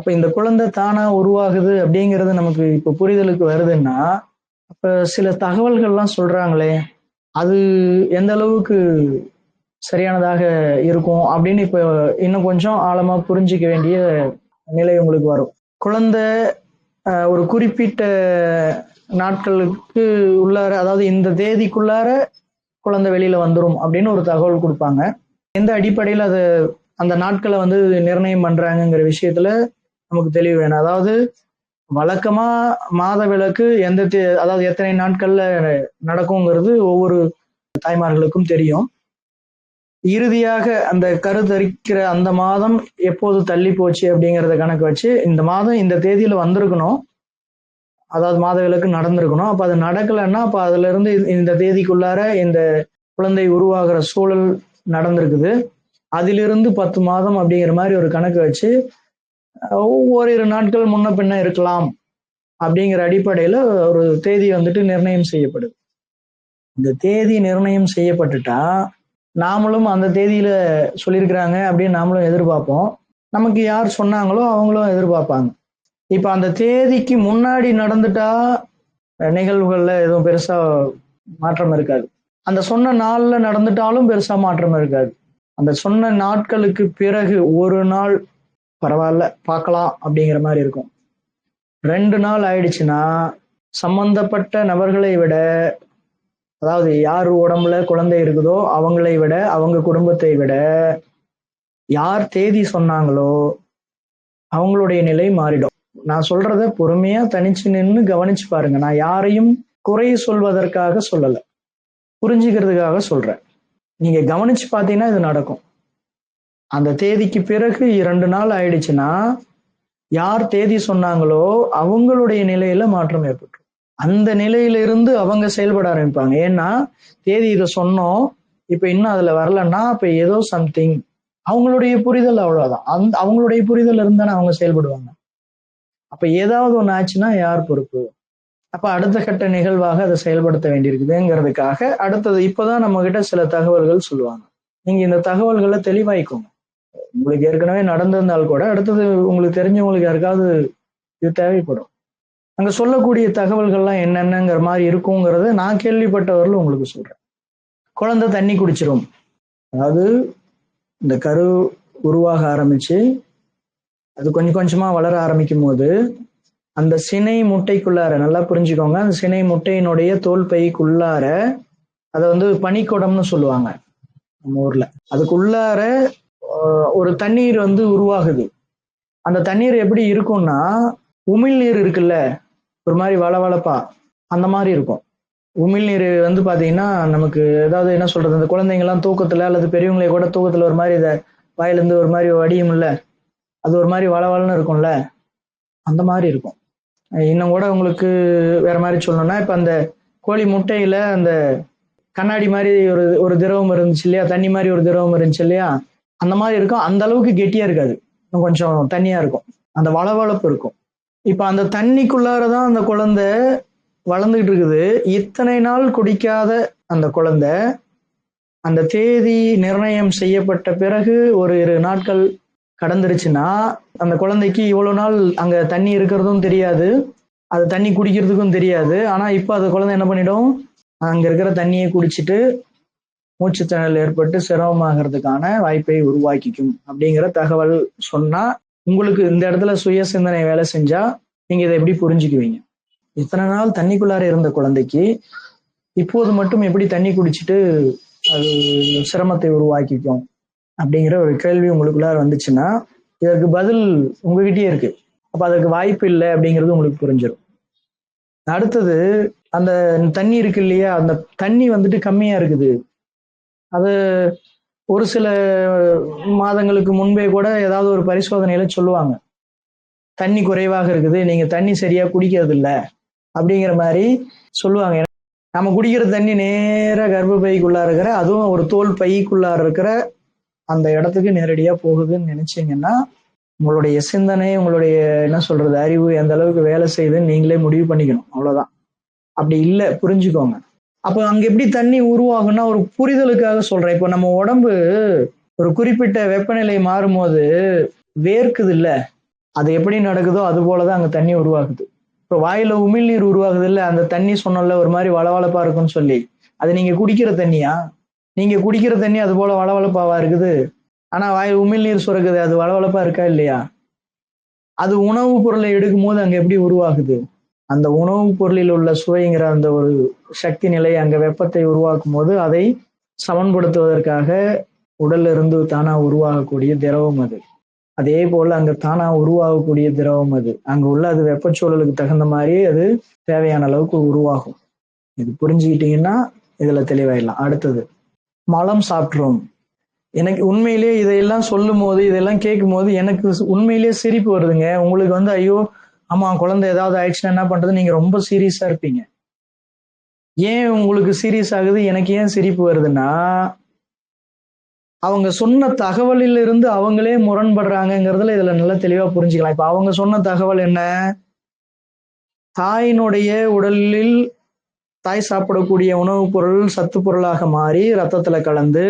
அப்ப இந்த குழந்தை தானா உருவாகுது அப்படிங்கிறது நமக்கு இப்ப புரிதலுக்கு வருதுன்னா, அப்ப சில தகவல்கள்லாம் சொல்றாங்களே, அது எந்த அளவுக்கு சரியானதாக இருக்கும் அப்படின்னு இப்ப இன்னும் கொஞ்சம் ஆழமா புரிஞ்சுக்க வேண்டிய நிலை உங்களுக்கு வரும். குழந்தை ஒரு குறிப்பிட்ட நாட்களுக்கு உள்ளார, அதாவது இந்த தேதிக்குள்ளார குழந்தை வெளியில வந்துரும் அப்படின்னு ஒரு தகவல் கொடுப்பாங்க. எந்த அடிப்படையில் அது அந்த நாட்களை வந்து நிர்ணயம் பண்றாங்கங்கிற விஷயத்துல நமக்கு தெளிவு வேணும். அதாவது வழக்கமா மாத விலக்கு அதாவது எத்தனை நாட்கள்ல நடக்குங்கிறது ஒவ்வொரு தாய்மார்களுக்கும் தெரியும். இறுதியாக அந்த கருத்தரிக்கிற அந்த மாதம் எப்போது தள்ளி போச்சு அப்படிங்கறத கணக்கு வச்சு இந்த மாதம் இந்த தேதியில வந்திருக்கணும், அதாவது மாத விலக்கு நடந்திருக்கணும். அப்ப அது நடக்கலைன்னா அப்ப அதுல இருந்து இந்த தேதிக்குள்ளார இந்த குழந்தை உருவாகிற சூழல் நடந்திருக்குது, அதிலிருந்து 10 மாதம் அப்படிங்கிற மாதிரி ஒரு கணக்கு வச்சு ஓரிரு நாட்கள் முன்ன பின்ன இருக்கலாம் அப்படிங்கிற அடிப்படையில ஒரு தேதி வந்துட்டு நிர்ணயம் செய்யப்படுது. இந்த தேதி நிர்ணயம் செய்யப்பட்டுட்டா நாமளும் அந்த தேதியில சொல்லியிருக்கிறாங்க அப்படின்னு நாமளும் எதிர்பார்ப்போம். நமக்கு யார் சொன்னாங்களோ அவங்களும் எதிர்பார்ப்பாங்க. இப்ப அந்த தேதிக்கு முன்னாடி நடந்துட்டா நிகழ்வுகள்ல எதுவும் பெருசா மாற்றம் இருக்காது. அந்த சொன்ன நாள்ல நடந்துட்டாலும் பெருசா மாற்றம் இருக்காது. அந்த சொன்ன நாட்களுக்கு பிறகு ஒரு நாள் பரவாயில்ல பார்க்கலாம் அப்படிங்கிற மாதிரி இருக்கும். 2 நாள் ஆயிடுச்சுன்னா சம்பந்தப்பட்ட நபர்களை விட, அதாவது யார் உடம்புல குழந்தை இருக்குதோ அவங்களை விட, அவங்க குடும்பத்தை விட யார் தேதி சொன்னாங்களோ அவங்களுடைய நிலை மாறிடும். நான் சொல்றத பொறுமையா தனிச்சு நின்று கவனிச்சு பாருங்க. நான் யாரையும் குறை சொல்வதற்காக சொல்லல, புரிஞ்சுக்கிறதுக்காக சொல்றேன். நீங்க கவனிச்சு பார்த்தீங்கன்னா இது நடக்கும். அந்த தேதிக்கு பிறகு 2 நாள் ஆயிடுச்சுன்னா யார் தேதி சொன்னாங்களோ அவங்களுடைய நிலையில மாற்றம் ஏற்பட்டுரும். அந்த நிலையிலிருந்து அவங்க செயல்பட ஆரம்பிப்பாங்க. ஏன்னா தேதி இதை சொன்னோம், இப்ப இன்னும் அதுல வரலன்னா அப்ப ஏதோ சம்திங், அவங்களுடைய புரிதல் அவ்வளவுதான். அவங்களுடைய புரிதல் இருந்தானே அவங்க செயல்படுவாங்க. அப்ப ஏதாவது ஒண்ணு ஆச்சுன்னா யார் பொறுப்பு? அப்ப அடுத்த கட்ட நிகழ்வாக அதை செயல்படுத்த வேண்டியிருக்குதுங்கிறதுக்காக அடுத்தது இப்பதான் நம்ம கிட்ட சில தகவல்கள் சொல்லுவாங்க. நீங்க இந்த தகவல்களை தெளிவாய்க்கோங்க. உங்களுக்கு ஏற்கனவே நடந்திருந்தால் கூட அடுத்தது உங்களுக்கு தெரிஞ்சவங்களுக்கு யாருக்காவது இது தேவைப்படும். அங்க சொல்லக்கூடிய தகவல்கள்லாம் என்னென்னங்கிற மாதிரி இருக்குங்கிறத நான் கேள்விப்பட்டவர்கள் உங்களுக்கு சொல்றேன். குழந்தை தண்ணி குடிச்சிரும். அதாவது இந்த கரு உருவாக ஆரம்பிச்சு அது கொஞ்சம் கொஞ்சமா வளர ஆரம்பிக்கும் போது அந்த சினை முட்டைக்குள்ளார, நல்லா புரிஞ்சுக்கோங்க, அந்த சினை முட்டையினுடைய தோல் பைக்குள்ளார, அதை வந்து பனிக்குடம்னு சொல்லுவாங்க நம்ம ஊர்ல, அதுக்குள்ளார ஒரு தண்ணீர் வந்து உருவாகுது. அந்த தண்ணீர் எப்படி இருக்கும்னா உமிழ்நீர் இருக்குல்ல, ஒரு மாதிரி வளவளப்பா அந்த மாதிரி இருக்கும். உமிழ்நீர் வந்து பாத்தீங்கன்னா நமக்கு ஏதாவது என்ன சொல்றது, அந்த குழந்தைங்க எல்லாம் தூக்கத்துல அல்லது பெரியவங்களை கூட தூக்கத்துல ஒரு மாதிரி இதை வாயிலிருந்து ஒரு மாதிரி வடியும் இல்ல, அது ஒரு மாதிரி வளவளன்னு இருக்கும்ல, அந்த மாதிரி இருக்கும். இன்னும் கூட உங்களுக்கு வேற மாதிரி சொல்லணும்னா, இப்ப அந்த கோழி முட்டையில அந்த கண்ணாடி மாதிரி ஒரு ஒரு திரவம் இருந்துச்சு இல்லையா, தண்ணி மாதிரி ஒரு திரவம் இருந்துச்சு இல்லையா, அந்த மாதிரி இருக்கும். அந்த அளவுக்கு கெட்டியா இருக்காது, கொஞ்சம் தண்ணியா இருக்கும், அந்த வளவளப்பு இருக்கும். இப்ப அந்த தண்ணிக்குள்ளாரதான் அந்த குழந்தை வளர்ந்துகிட்டு இருக்குது. இத்தனை நாள் குடிக்காத அந்த குழந்தை அந்த தேதி நிர்ணயம் செய்யப்பட்ட பிறகு ஒரு 2 நாட்கள் கடந்துருச்சுன்னா அந்த குழந்தைக்கு இவ்வளவு நாள் அங்க தண்ணி இருக்கிறதும் தெரியாது, அது தண்ணி குடிக்கிறதுக்கும் தெரியாது. ஆனா இப்ப அந்த குழந்தை என்ன பண்ணிடும், அங்க இருக்கிற தண்ணியை குடிச்சிட்டு மூச்சு திணறல் ஏற்பட்டு சிரமமாகிறதுக்கான வாய்ப்பை உருவாக்கிக்கும் அப்படிங்கிற தகவல் சொன்னா உங்களுக்கு இந்த இடத்துல சுய சிந்தனை வேலை செஞ்சா நீங்க இதை எப்படி புரிஞ்சுக்குவீங்க? இத்தனை நாள் தண்ணிக்குள்ளார இருந்த குழந்தைக்கு இப்போது மட்டும் எப்படி தண்ணி குடிச்சிட்டு அது சிரமத்தை உருவாக்கிக்கும் அப்படிங்கிற ஒரு கேள்வி உங்களுக்குள்ளார வந்துச்சுன்னா இதற்கு பதில் உங்ககிட்டயே இருக்கு. அப்ப அதற்கு வாய்ப்பு இல்லை அப்படிங்கிறது உங்களுக்கு புரிஞ்சிடும். அடுத்தது அந்த தண்ணி இருக்கு இல்லையா, அந்த தண்ணி வந்துட்டு கம்மியா இருக்குது. அது ஒரு சில மாதங்களுக்கு முன்பே கூட ஏதாவது ஒரு பரிசோதனையில சொல்லுவாங்க, தண்ணி குறைவாக இருக்குது, நீங்க தண்ணி சரியா குடிக்கிறது இல்லை அப்படிங்கிற மாதிரி சொல்லுவாங்க. நம்ம குடிக்கிற தண்ணி நேர கர்ப்பப்பைக்குள்ளா இருக்கிற, அதுவும் ஒரு தோல் பைக்குள்ளார இருக்கிற அந்த இடத்துக்கு நேரடியா போகுதுன்னு நினைச்சீங்கன்னா உங்களுடைய சிந்தனை, உங்களுடைய என்ன சொல்றது அறிவு எந்த அளவுக்கு வேலை செய்யுதுன்னு நீங்களே முடிவு பண்ணிக்கணும், அவ்வளவுதான். அப்படி இல்லை புரிஞ்சுக்கோங்க. அப்போ அங்க எப்படி தண்ணி உருவாகும்னா ஒரு புரிதலுக்காக சொல்றேன். இப்போ நம்ம உடம்பு ஒரு குறிப்பிட்ட வெப்பநிலை மாறும்போது வேர்க்குது இல்ல, அது எப்படி நடக்குதோ அது போலதான் அங்க தண்ணி உருவாகுது. இப்ப வாயில உமிழ்நீர் உருவாகுது இல்ல, அந்த தண்ணி சொன்னல ஒரு மாதிரி வளவளப்பா இருக்குன்னு சொல்லி, அது நீங்க குடிக்கிற தண்ணியா? நீங்க குடிக்கிற தண்ணி அது போல வளவளப்பாவா இருக்குது? ஆனா வாயில் உமிழ்நீர் சுரக்குது, அது வளவளப்பா இருக்கா இல்லையா? அது உணவுப் பொருளை எடுக்கும் போது அங்க எப்படி உருவாகுது? அந்த உணவுப் பொருளில் உள்ள சுவைங்கிற அந்த ஒரு சக்தி நிலை அங்க வெப்பத்தை உருவாக்கும் போது அதை சமன்படுத்துவதற்காக உடல்ல இருந்து தானா உருவாகக்கூடிய திரவம் அது. அதே போல அங்க தானா உருவாகக்கூடிய திரவம் அது. அங்க உள்ள அது வெப்பச்சூழலுக்கு தகுந்த மாதிரி அது தேவையான அளவுக்கு உருவாகும். இது புரிஞ்சுக்கிட்டீங்கன்னா இதுல தெளிவாயிடலாம். அடுத்தது, மலம் சாப்பிட்றோம். எனக்கு உண்மையிலேயே இதையெல்லாம் சொல்லும் போது, இதெல்லாம் கேட்கும் போது எனக்கு உண்மையிலேயே சிரிப்பு வருதுங்க. உங்களுக்கு வந்து ஐயோ ஆமா குழந்தை ஏதாவது ஆயிடுச்சுன்னா என்ன பண்றது, நீங்க ரொம்ப சீரியஸா இருப்பீங்க. ஏன் உங்களுக்கு சீரியஸ் ஆகுது, எனக்கு ஏன் சிரிப்பு வருதுன்னா, அவங்க சொன்ன தகவலில் இருந்து அவங்களே முரண்படுறாங்கிறதுல இதுல நல்லா தெளிவா புரிஞ்சுக்கலாம். இப்ப அவங்க சொன்ன தகவல் என்ன? தாயினுடைய உடலில் தாய் சாப்பிடக்கூடிய உணவுப் பொருள் சத்து பொருளாக மாறி ரத்தத்துல கலந்து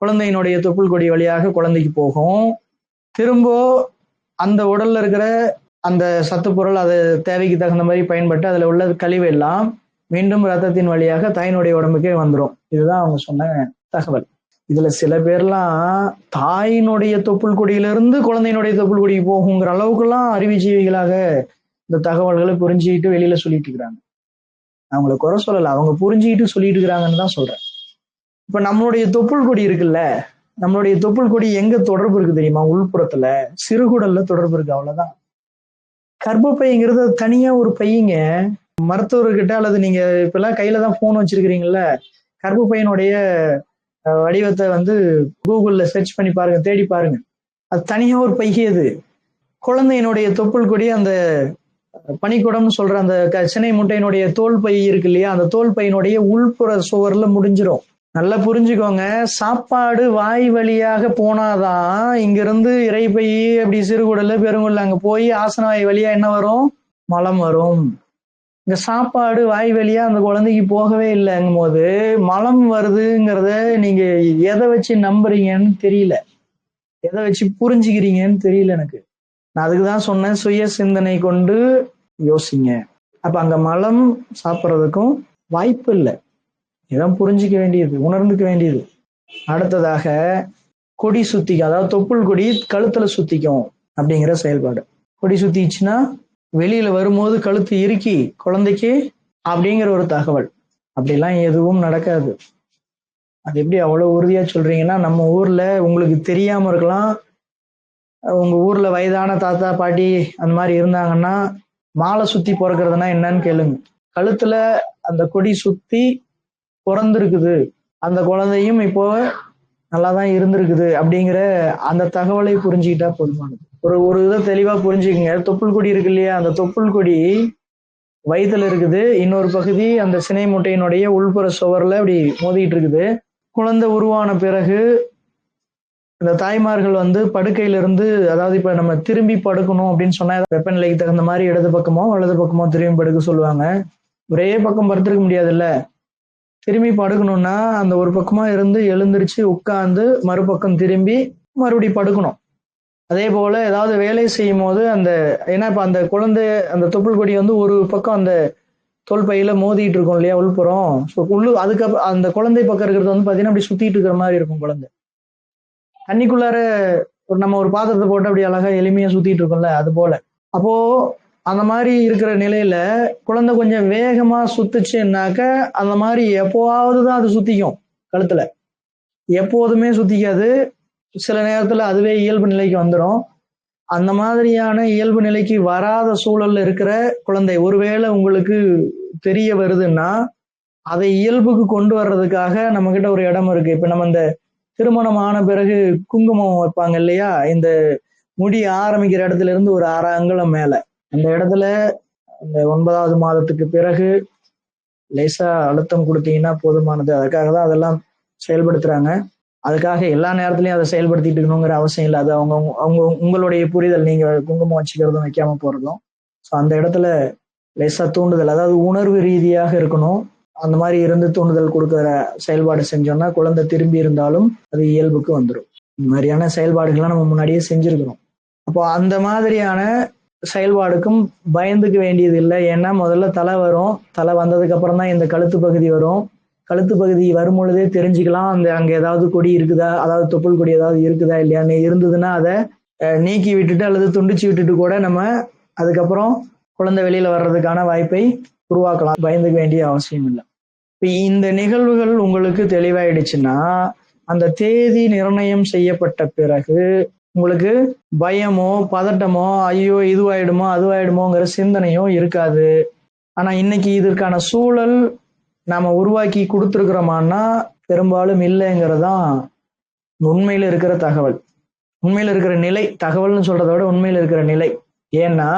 குழந்தையினுடைய தொப்புள் கொடி வழியாக குழந்தைக்கு போகும். திரும்ப அந்த உடல்ல இருக்கிற அந்த சத்து பொருள் அது தேவைக்கு தகுந்த மாதிரி பயன்பட்டு அதுல உள்ள கழிவு எல்லாம் மீண்டும் ரத்தத்தின் வழியாக தாயினுடைய உடம்புக்கே வந்துடும். இதுதான் அவங்க சொன்ன தகவல். இதுல சில பேர்லாம் தாயினுடைய தொப்புள் கொடியிலிருந்து குழந்தையினுடைய தொப்புள் கொடிக்கு போகுங்கிற அளவுக்குலாம் அறிவுஜீவிகளாக இந்த தகவல்களை புரிஞ்சுக்கிட்டு வெளியில சொல்லிட்டு இருக்கிறாங்க. அவங்கள குறை சொல்லல, அவங்க புரிஞ்சுக்கிட்டு சொல்லிட்டு இருக்கிறாங்கன்னு தான் சொல்றேன். இப்ப நம்மளுடைய தொப்புள் கொடி இருக்குல்ல, நம்மளுடைய தொப்புள் கொடி எங்க தொடர்பு இருக்கு தெரியுமா? உள்புறத்துல சிறுகுடல்ல தொடர்பு இருக்கு, அவ்வளவுதான். கர்ப்பப்பைங்கிறது தனியா ஒரு பையங்க. மருத்துவர்கிட்ட அல்லது நீங்க இப்ப எல்லாம் கையில தான் போன் வச்சிருக்கிறீங்கல்ல, கர்ப்பப்பையனுடைய வடிவத்தை வந்து கூகுள்ல சர்ச் பண்ணி பாருங்க, தேடி பாருங்க. அது தனியா ஒரு பைய. அது குழந்தையினுடைய தொப்புள் கொடி அந்த பனிக்குடம்னு சொல்ற அந்த சினை முட்டையினுடைய தோல் பை இருக்கு இல்லையா, அந்த தோல் பையினுடைய உள்புற சுவர்ல முடிஞ்சிடும். நல்லா புரிஞ்சுக்கோங்க, சாப்பாடு வாய் வழியாக போனாதான் இங்கிருந்து இறைப்பை அப்படி சிறுகுடல்ல பெருங்குடல் அங்க போய் ஆசன வாய் வழியா என்ன வரும்? மலம் வரும். இந்த சாப்பாடு வாய் வழியா அந்த குழந்தைக்கு போகவே இல்லைங்கும் போது மலம் வருதுங்கிறத நீங்க எதை வச்சு நம்புறீங்கன்னு தெரியல, எதை வச்சு புரிஞ்சுக்கிறீங்கன்னு தெரியல எனக்கு. நான் அதுக்குதான் சொன்னேன், சுய சிந்தனை கொண்டு யோசிங்க. அப்ப அங்க மலம் சாப்பிட்றதுக்கும் வாய்ப்பு இல்லை. இதான் புரிஞ்சிக்க வேண்டியது, உணர்ந்துக்க வேண்டியது. அடுத்ததாக கொடி சுத்திக்கும், அதாவது தொப்புள் கொடி கழுத்துல சுத்திக்கும் அப்படிங்கிற செயல்பாடு. கொடி சுத்திச்சுன்னா வெளியில வரும்போது கழுத்து இறுக்கி குழந்தைக்கு அப்படிங்கிற ஒரு தகவல். அப்படிலாம் எதுவும் நடக்காது. அது எப்படி அவ்வளவு உறுதியா சொல்றீங்கன்னா, நம்ம ஊர்ல உங்களுக்கு தெரியாம இருக்கலாம், உங்க ஊர்ல வயதான தாத்தா பாட்டி அந்த மாதிரி இருந்தாங்கன்னா மாலை சுத்தி பிறக்கிறதுனா என்னன்னு கேளுங்க. கழுத்துல அந்த கொடி சுத்தி பிறந்திருக்குது, அந்த குழந்தையும் இப்போ நல்லாதான் இருந்திருக்குது அப்படிங்கிற அந்த தகவலை புரிஞ்சுக்கிட்டா போதுமானது. ஒரு இதை தெளிவா புரிஞ்சுக்கங்க. தொப்புள் கொடி இருக்கு இல்லையா, அந்த தொப்புள் கொடி வயிற்றுல இருக்குது, இன்னொரு பகுதி அந்த சினை முட்டையினுடைய உள்புற சுவர்ல அப்படி மோதிட்டு இருக்குது. குழந்தை உருவான பிறகு இந்த தாய்மார்கள் வந்து படுக்கையில இருந்து, அதாவது இப்ப நம்ம திரும்பி படுக்கணும் அப்படின்னு சொன்னா வெப்பநிலைக்கு தகுந்த மாதிரி இடது பக்கமோ வலது பக்கமோ திரும்பி படுக்க சொல்லுவாங்க. ஒரே பக்கம் படுத்திருக்க முடியாதுல்ல, திரும்பி படுக்கணும்னா அந்த ஒரு பக்கமா இருந்து எழுந்திருச்சு உட்கார்ந்து மறுபக்கம் திரும்பி மறுபடி படுக்கணும். அதே போல ஏதாவது வேலை செய்யும் போது அந்த, ஏன்னா இப்ப அந்த குழந்தை அந்த தொப்புள் கொடி வந்து ஒரு பக்கம் அந்த தோல் பையில மோதிட்டு இருக்கும் இல்லையா உள்புறம், அதுக்கப்புறம் அந்த குழந்தை பக்கம் இருக்கிறது வந்து பாத்தீங்கன்னா அப்படி சுத்திட்டு இருக்கிற மாதிரி இருக்கும். குழந்தை தண்ணிக்குள்ளார நம்ம ஒரு பாத்திரத்தை போட்டு அப்படி அழகா எளிமையா சுத்திட்டு இருக்கோம்ல, அது போல. அப்போ அந்த மாதிரி இருக்கிற நிலையில குழந்தை கொஞ்சம் வேகமா சுத்துச்சுன்னாக்க அந்த மாதிரி எப்போவாவது தான் அது சுத்திக்கும் கழுத்துல, எப்போதுமே சுத்திக்காது. சில நேரத்துல அதுவே இயல்பு நிலைக்கு வந்துடும். அந்த மாதிரியான இயல்பு நிலைக்கு வராத சூழல்ல இருக்கிற குழந்தை ஒருவேளை உங்களுக்கு தெரிய வருதுன்னா அதை இயல்புக்கு கொண்டு வர்றதுக்காக நம்ம கிட்ட ஒரு இடம் இருக்கு. இப்ப நம்ம இந்த திருமணம் ஆன பிறகு குங்குமம் வைப்பாங்க இல்லையா, இந்த முடி ஆரம்பிக்கிற இடத்துல இருந்து ஒரு 6 அங்குலம் மேல அந்த இடத்துல இந்த 9வது மாதத்துக்கு பிறகு லேசா அழுத்தம் கொடுத்தீங்கன்னா போதுமானது. அதுக்காக தான் அதெல்லாம் செயல்படுத்துறாங்க. அதுக்காக எல்லா நேரத்திலையும் அதை செயல்படுத்திட்டு இருக்கணுங்கிற அவசியம் இல்லை. அது அவங்க அவங்க உங்களுடைய புரிதல், நீங்க குங்குமம் வச்சுக்கிறதும் வைக்காம போறதும். ஸோ அந்த இடத்துல லேசா தூண்டுதல், அதாவது உணர்வு ரீதியாக இருக்கணும். அந்த மாதிரி இருந்து தூண்டுதல் கொடுக்குற செயல்பாடு செஞ்சோம்னா குழந்தை திரும்பி இருந்தாலும் அது இயல்புக்கு வந்துடும். இந்த மாதிரியான செயல்பாடுகள்லாம் நம்ம முன்னாடியே செஞ்சிருக்கிறோம். அப்போ அந்த மாதிரியான செயல்பாடுக்கும் பயந்துக்க வேண்டியது இல்லை. ஏன்னா முதல்ல தலை வரும், தலை வந்ததுக்கு அப்புறம் தான் இந்த கழுத்து பகுதி வரும். கழுத்து பகுதி வரும் பொழுதே தெரிஞ்சுக்கலாம் அங்க ஏதாவது கொடி இருக்குதா, அதாவது தொப்புள் கொடி ஏதாவது இருக்குதா இல்லையான்னு. இருந்ததுன்னா அதை நீக்கி விட்டுட்டு அல்லது துண்டிச்சு விட்டுட்டு கூட நம்ம அதுக்கப்புறம் குழந்தை வெளியில வர்றதுக்கான வாய்ப்பை உருவாக்கலாம். பயந்துக்க வேண்டிய அவசியம் இல்லை. இப்ப இந்த நிகழ்வுகள் உங்களுக்கு தெளிவாயிடுச்சுன்னா அந்த தேதி நிர்ணயம் செய்யப்பட்ட பிறகு உங்களுக்கு பயமோ பதட்டமோ ஐயோ இதுவாயிடுமோ அதுவாயிடுமோங்கிற சிந்தனையோ இருக்காது. ஆனா இன்னைக்கு இதற்கான சூழல் நாம உருவாக்கி கொடுத்துருக்கிறோமான்னா பெரும்பாலும் இல்லைங்கிறதான் உண்மையில இருக்கிற தகவல், உண்மையில இருக்கிற நிலை. தகவல்னு சொல்றதை விட உண்மையில இருக்கிற நிலை. ஏன்னா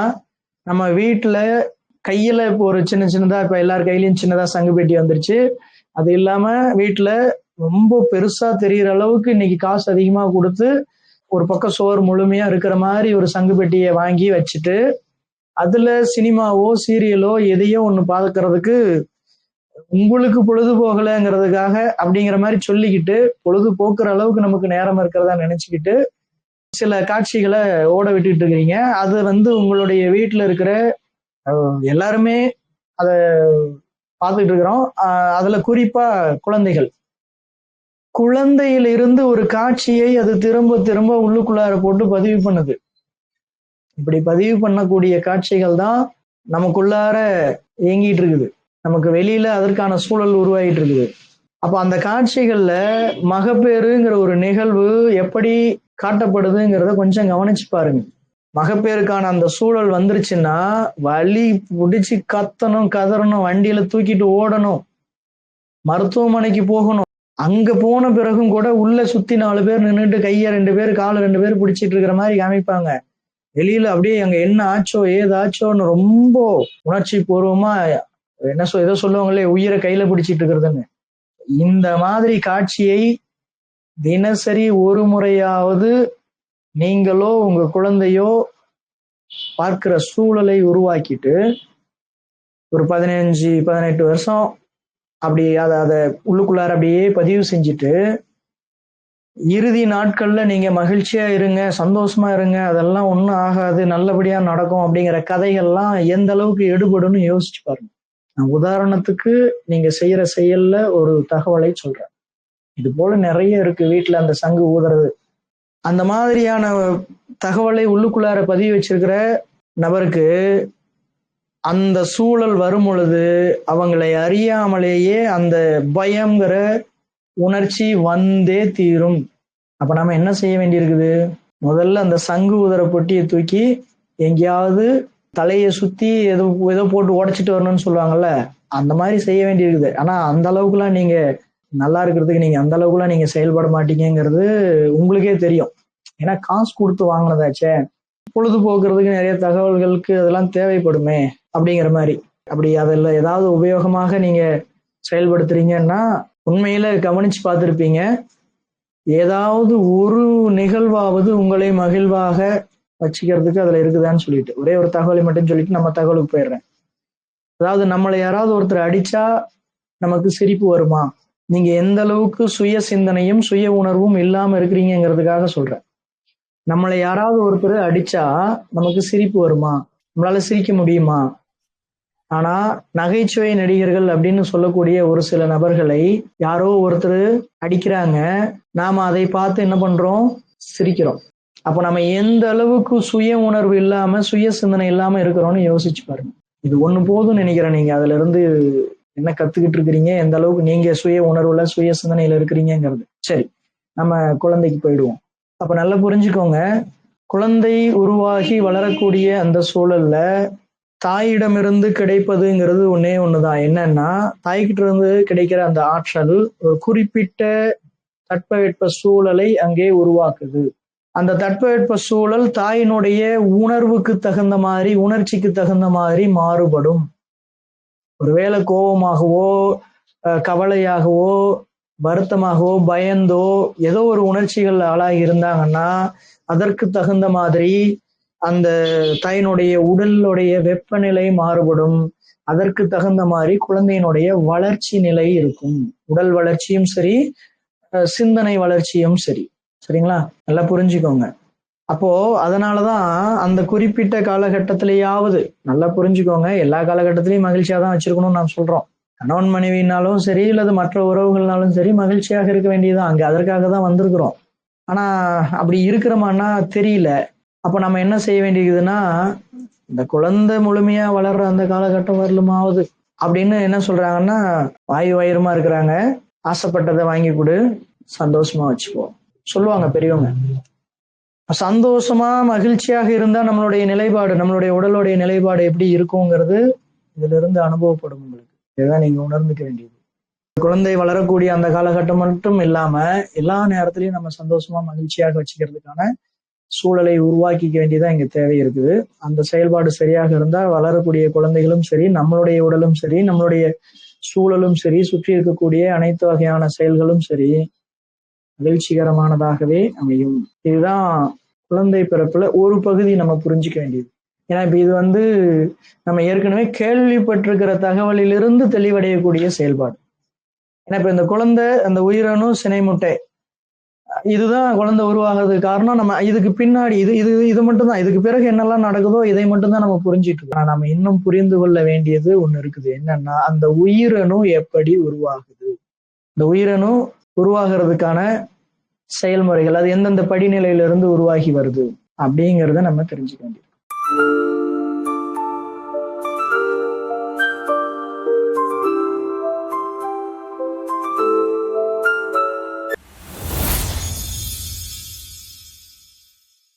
நம்ம வீட்டுல கையில இப்போ ஒரு சின்னதா இப்ப எல்லார் கையிலயும் சின்னதா சங்கு பெட்டி வந்துருச்சு. அது இல்லாம வீட்டுல ரொம்ப பெருசா தெரிகிற அளவுக்கு இன்னைக்கு காசு அதிகமா கொடுத்து ஒரு பக்கம் சோறு முழுமையா இருக்கிற மாதிரி ஒரு சங்கு பெட்டியை வாங்கி வச்சுட்டு அதுல சினிமாவோ சீரியலோ எதையோ ஒண்ணு பார்க்கறதுக்கு உங்களுக்கு பொழுது போகலைங்கிறதுக்காக அப்படிங்கிற மாதிரி சொல்லிக்கிட்டு பொழுது போக்குற அளவுக்கு நமக்கு நேரம் இருக்கிறதா நினைச்சுக்கிட்டு சில காட்சிகளை ஓட விட்டுட்டு இருக்கிறீங்க. அது உங்களுடைய வீட்டுல இருக்கிற எல்லாருமே அத பார்த்துட்டு இருக்கிறோம். அதுல குறிப்பா குழந்தையிலிருந்து ஒரு காட்சியை அது திரும்ப திரும்ப உள்ளுக்குள்ளார போட்டு பதிவு பண்ணுது. இப்படி பதிவு பண்ணக்கூடிய காட்சிகள் தான் நமக்குள்ளார இயங்கிட்டு இருக்குது. நமக்கு வெளியில அதற்கான சூழல் உருவாகிட்டு இருக்குது. அப்ப அந்த காட்சிகள்ல மகப்பேறுங்கிற ஒரு நிகழ்வு எப்படி காட்டப்படுதுங்கிறத கொஞ்சம் கவனிச்சு பாருங்க. மகப்பேறுக்கான அந்த சூழல் வந்துருச்சுன்னா வலி பிடிச்சு கத்தணும், கதறணும், வண்டியில தூக்கிட்டு ஓடணும், மருத்துவமனைக்கு போகணும். அங்க போன பிறகும் கூட உள்ள சுத்தி 4 பேர் நின்றுட்டு கைய 2 பேர் காலை 2 பேர் பிடிச்சிட்டு இருக்கிற மாதிரி காமிப்பாங்க. வெளியில அப்படியே அங்க என்ன ஆச்சோ ஏதாச்சோன்னு ரொம்ப உணர்ச்சி பூர்வமா ஏதோ சொல்லுவாங்களே உயிரை கையில பிடிச்சிட்டு இருக்கிறதுன்னு. இந்த மாதிரி காட்சியை தினசரி ஒரு முறையாவது நீங்களோ உங்க குழந்தையோ பார்க்கிற சூழலை உருவாக்கிட்டு ஒரு 15-18 வருஷம் அப்படி அதை உள்ளுக்குள்ளார அப்படியே பதிவு செஞ்சுட்டு இறுதி நாட்கள்ல நீங்க மகிழ்ச்சியா இருங்க, சந்தோஷமா இருங்க, அதெல்லாம் ஒன்றும் ஆகாது, நல்லபடியா நடக்கும் அப்படிங்கிற கதைகள்லாம் எந்த அளவுக்கு எடுபடும்னு யோசிச்சு பாருங்க. நான் உதாரணத்துக்கு நீங்க செய்யற செயல்ல ஒரு தகவலை சொல்றேன். இது போல நிறைய இருக்கு. வீட்டுல அந்த சங்கு ஊதுறது, அந்த மாதிரியான தகவலை உள்ளுக்குள்ளார பதிவு வச்சிருக்கிற நபருக்கு அந்த சூழல் வரும் பொழுது அவங்களை அறியாமலேயே அந்த பயம்ங்கிற உணர்ச்சி வந்தே தீரும். அப்ப நம்ம என்ன செய்ய வேண்டியிருக்குது? முதல்ல அந்த சங்கு உதர பொட்டியை தூக்கி எங்கேயாவது தலையை சுத்தி ஏதோ போட்டு உடைச்சிட்டு வரணும்னு சொல்லுவாங்கல்ல, அந்த மாதிரி செய்ய வேண்டியிருக்குது. ஆனா அந்த அளவுக்குலாம் நீங்க நல்லா இருக்கிறதுக்கு நீங்க அந்த அளவுக்குலாம் நீங்க செயல்பட மாட்டீங்கிறது உங்களுக்கே தெரியும். ஏன்னா காசு கொடுத்து வாங்கினதாச்சே, பொழுதுபோக்குறதுக்கு நிறைய தகவல்களுக்கு அதெல்லாம் தேவைப்படுமே அப்படிங்கிற மாதிரி. அப்படி அதில் ஏதாவது உபயோகமாக நீங்க செயல்படுத்துறீங்கன்னா உண்மையில கவனிச்சு பார்த்துருப்பீங்க, ஏதாவது ஒரு நிகழ்வாவது உங்களை மகிழ்வாக வச்சுக்கிறதுக்கு அதுல இருக்குதான்னு சொல்லிட்டு. ஒரே ஒரு தகவலை மட்டும் சொல்லிட்டு நம்ம தகவலுக்கு போயிடுறேன். அதாவது நம்மளை யாராவது ஒருத்தர் அடிச்சா நமக்கு சிரிப்பு வருமா? நீங்க எந்த அளவுக்கு சுய சிந்தனையும் சுய உணர்வும் இல்லாம இருக்கிறீங்கிறதுக்காக சொல்றேன். நம்மளை யாராவது ஒருத்தர் அடிச்சா நமக்கு சிரிப்பு வருமா? நம்மளால சிரிக்க முடியுமா? ஆனா நகைச்சுவை நடிகர்கள் அப்படின்னு சொல்லக்கூடிய ஒரு சில நபர்களை யாரோ ஒருத்தர் அடிக்கிறாங்க, நாம அதை பார்த்து என்ன பண்றோம்? சிரிக்கிறோம். அப்ப நம்ம எந்த அளவுக்கு சுய உணர்வு இல்லாம சுய சிந்தனை இல்லாம இருக்கிறோம்னு யோசிச்சு பாருங்க. இது ஒண்ணு போதும்னு நினைக்கிறேன். நீங்க அதுல இருந்து என்ன கத்துக்கிட்டு இருக்கிறீங்க, எந்த அளவுக்கு நீங்க சுய உணர்வுல சுய சிந்தனையில இருக்கிறீங்கிறது. சரி, நம்ம குழந்தைக்கு போயிடுவோம். அப்ப நல்லா புரிஞ்சுக்கோங்க, குழந்தை உருவாகி வளரக்கூடிய அந்த சூழல்ல தாயிடமிருந்து கிடைப்பதுங்கிறது ஒன்னே ஒண்ணுதான். என்னன்னா, தாய்கிட்ட இருந்து கிடைக்கிற அந்த ஆற்றல் ஒரு குறிப்பிட்ட தட்பவெட்ப சூழலை அங்கே உருவாக்குது. அந்த தட்பவெட்ப சூழல் தாயினுடைய உணர்வுக்கு தகுந்த மாதிரி, உணர்ச்சிக்கு தகுந்த மாதிரி மாறுபடும். ஒருவேளை கோபமாகவோ கவலையாகவோ வருத்தமாகவோ பயந்தோ ஏதோ ஒரு உணர்ச்சிகள் ஆளாகி இருந்தாங்கன்னா அதற்கு தகுந்த மாதிரி அந்த தாயினுடைய உடலுடைய வெப்பநிலை மாறுபடும். அதற்கு தகுந்த மாதிரி குழந்தையினுடைய வளர்ச்சி நிலை இருக்கும். உடல் வளர்ச்சியும் சரி, சிந்தனை வளர்ச்சியும் சரி. சரிங்களா? நல்லா புரிஞ்சுக்கோங்க. அப்போ அதனாலதான் அந்த குறிப்பிட்ட காலகட்டத்திலேயாவது நல்லா புரிஞ்சுக்கோங்க, எல்லா காலகட்டத்திலையும் மகிழ்ச்சியா தான் வச்சிருக்கணும்னு நான் சொல்றோம். கணவன் மனைவினாலும் சரி, இல்லது மற்ற உறவுகள்னாலும் சரி, மகிழ்ச்சியாக இருக்க வேண்டியதுதான். அங்க அதற்காக தான் வந்திருக்கிறோம். ஆனா அப்படி இருக்கிறோமான்னா தெரியல. அப்ப நம்ம என்ன செய்ய வேண்டியதுன்னா, இந்த குழந்தை முழுமையா வளர்ற அந்த காலகட்டம் வரலுமாவது அப்படின்னு என்ன சொல்றாங்கன்னா, வாயு வயிறுமா இருக்கிறாங்க, ஆசைப்பட்டதை வாங்கி கொடு, சந்தோஷமா வச்சுக்கோ சொல்லுவாங்க பெரியவங்க. சந்தோஷமா மகிழ்ச்சியாக இருந்தா நம்மளுடைய நிலைப்பாடு, நம்மளுடைய உடலுடைய நிலைப்பாடு எப்படி இருக்குங்கிறது இதுல இருந்து அனுபவப்படும் உங்களுக்கு. இதுதான் நீங்க உணர்ந்துக்க வேண்டியது. குழந்தை வளரக்கூடிய அந்த காலகட்டம் மட்டும் இல்லாம எல்லா நேரத்திலையும் நம்ம சந்தோஷமா மகிழ்ச்சியாக வச்சுக்கிறதுக்கான சூழலை உருவாக்கிக்க வேண்டியதான் இங்க தேவை இருக்குது. அந்த செயல்பாடு சரியாக இருந்தா வளரக்கூடிய குழந்தைகளும் சரி, நம்மளுடைய உடலும் சரி, நம்மளுடைய சூழலும் சரி, சுற்றி இருக்கக்கூடிய அனைத்து வகையான செயல்களும் சரி மகிழ்ச்சிகரமானதாகவே அமையும். இதுதான் குழந்தை பிறப்புல ஒரு பகுதி நம்ம புரிஞ்சுக்க வேண்டியது. ஏன்னா இப்ப இது நம்ம ஏற்கனவே கேள்விப்பட்டிருக்கிற தகவலிலிருந்து தெளிவடையக்கூடிய செயல்பாடு. ஏன்னா இப்ப இந்த குழந்தை, அந்த உயிரணு, சினை முட்டை, இதுதான் குழந்தை உருவாகிறதுக்கு காரணம். நம்ம இதுக்கு பின்னாடி இது இது இது மட்டும் தான். இதுக்கு பிறகு என்னெல்லாம் நடக்குதோ இதை மட்டும் தான் நம்ம புரிஞ்சிட்டு இருக்கோம். ஆனா நம்ம இன்னும் புரிந்து கொள்ள வேண்டியது ஒண்ணு இருக்குது. என்னன்னா, அந்த உயிரணு எப்படி உருவாகுது, இந்த உயிரணு உருவாகிறதுக்கான செயல்முறைகள், அது எந்தெந்த படிநிலையிலிருந்து உருவாகி வருது அப்படிங்கிறத நம்ம தெரிஞ்சுக்க வேண்டியது.